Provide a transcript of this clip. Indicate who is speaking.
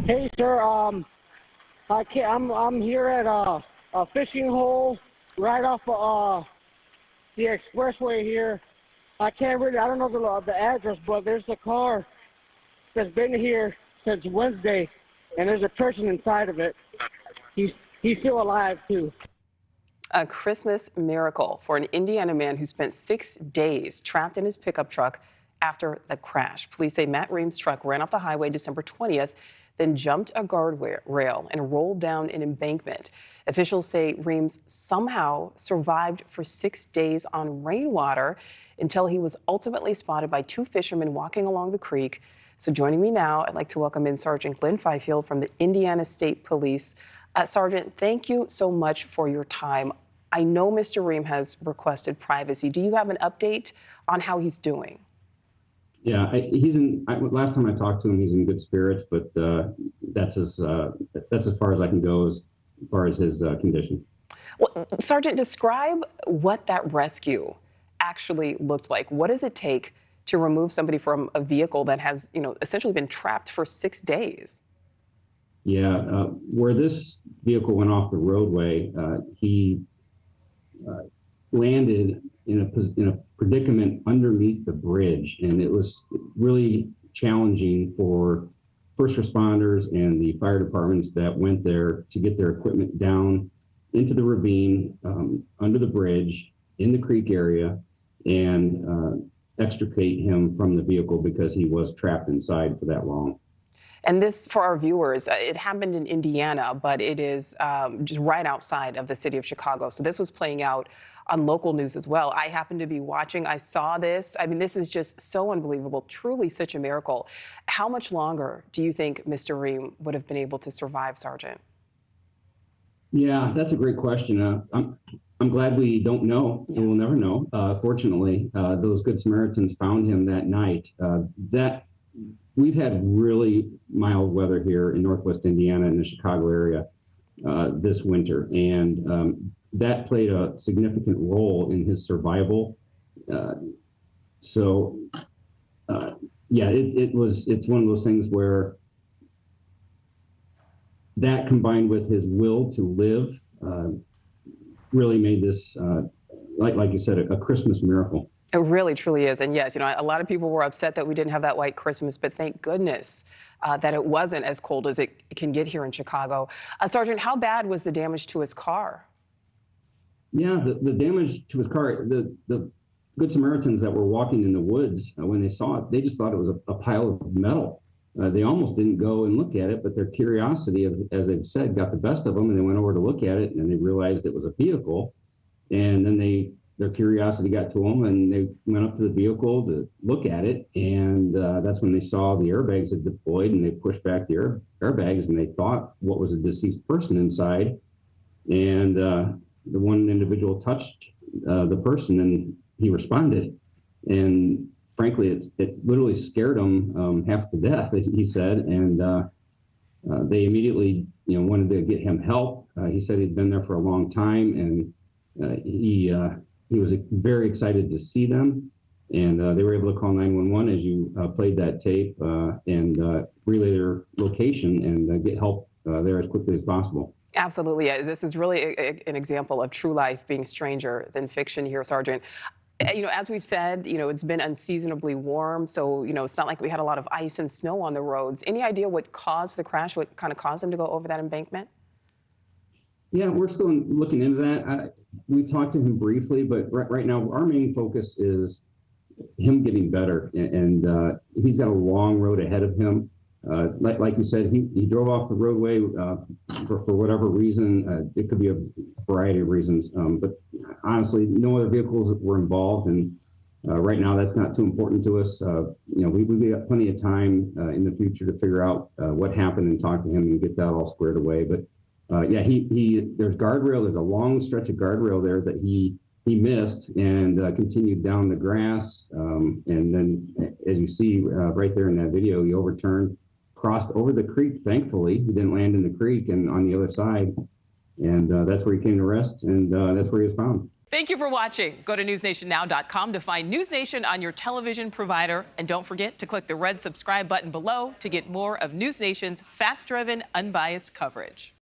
Speaker 1: Hey, sir. I'm here at a fishing hole right off the expressway here. I don't know the address, but there's a car that's been here since Wednesday, and there's a person inside of it. He's still alive too.
Speaker 2: A Christmas miracle for an Indiana man who spent 6 days trapped in his pickup truck after the crash. Police say Mr Ream's truck ran off the highway December 20th, then jumped a guardrail and rolled down an embankment. Officials say Reams somehow survived for 6 days on rainwater until he was ultimately spotted by 2 fishermen walking along the creek. So joining me now, I'd like to welcome in Sergeant Glenn Ffield from the Indiana State Police. Sergeant, thank you so much for your time. I know Mr. Ream has requested privacy. Do you have an update on how he's doing?
Speaker 3: Yeah, last time I talked to him, he's in good spirits, but that's as far as I can go as far as his condition.
Speaker 2: Well, Sergeant, describe what that rescue actually looked like. What does it take to remove somebody from a vehicle that has, essentially been trapped for 6 days?
Speaker 3: Yeah, where this vehicle went off the roadway, he landed in a predicament underneath the bridge, and it was really challenging for first responders and the fire departments that went there to get their equipment down into the ravine, under the bridge, in the creek area, and extricate him from the vehicle because he was trapped inside for that long.
Speaker 2: And this, for our viewers, it happened in Indiana, but it is just right outside of the city of Chicago. So this was playing out on local news as well. I happened to be watching. I saw this. I mean, this is just so unbelievable, truly such a miracle. How much longer do you think Mr. Ream would have been able to survive, Sergeant?
Speaker 3: Yeah, that's a great question. I'm glad we don't know. Yeah. We'll never know. Fortunately, those Good Samaritans found him that night. We've had really mild weather here in Northwest Indiana and the Chicago area this winter, and that played a significant role in his survival. Yeah, it's one of those things where that combined with his will to live really made this, like you said, a Christmas miracle.
Speaker 2: It really, truly is. And yes, a lot of people were upset that we didn't have that white Christmas, but thank goodness that it wasn't as cold as it can get here in Chicago. Sergeant, how bad was the damage to his car?
Speaker 3: Yeah, the damage to his car, the Good Samaritans that were walking in the woods, when they saw it, they just thought it was a pile of metal. They almost didn't go and look at it, but their curiosity, as they've said, got the best of them, and they went over to look at it, and they realized it was a vehicle. And then their curiosity got to them, and they went up to the vehicle to look at it, and that's when they saw the airbags had deployed, and they pushed back the airbags, and they thought what was a deceased person inside, and the one individual touched the person, and he responded, and frankly, it literally scared him half to death, he said, and they immediately wanted to get him help. He said he'd been there for a long time, and he was very excited to see them, and they were able to call 911 as you played that tape and relay their location and get help there as quickly as possible.
Speaker 2: Absolutely. This is really an example of true life being stranger than fiction here, Sergeant. As we've said, it's been unseasonably warm, so, it's not like we had a lot of ice and snow on the roads. Any idea what caused the crash, what kind of caused him to go over that embankment?
Speaker 3: Yeah, we're still looking into that. We talked to him briefly, but right now our main focus is him getting better, and he's got a long road ahead of him. Like you said, he drove off the roadway for whatever reason. It could be a variety of reasons, but honestly, no other vehicles were involved, and right now that's not too important to us. We've got plenty of time in the future to figure out what happened and talk to him and get that all squared away. But yeah, there's guardrail. There's a long stretch of guardrail there that he missed and continued down the grass. And then, as you see right there in that video, he overturned, crossed over the creek. Thankfully, he didn't land in the creek and on the other side. And that's where he came to rest, and that's where he was found.
Speaker 4: Thank you for watching. Go to newsnationnow.com to find News Nation on your television provider. And don't forget to click the red subscribe button below to get more of News Nation's fact-driven, unbiased coverage.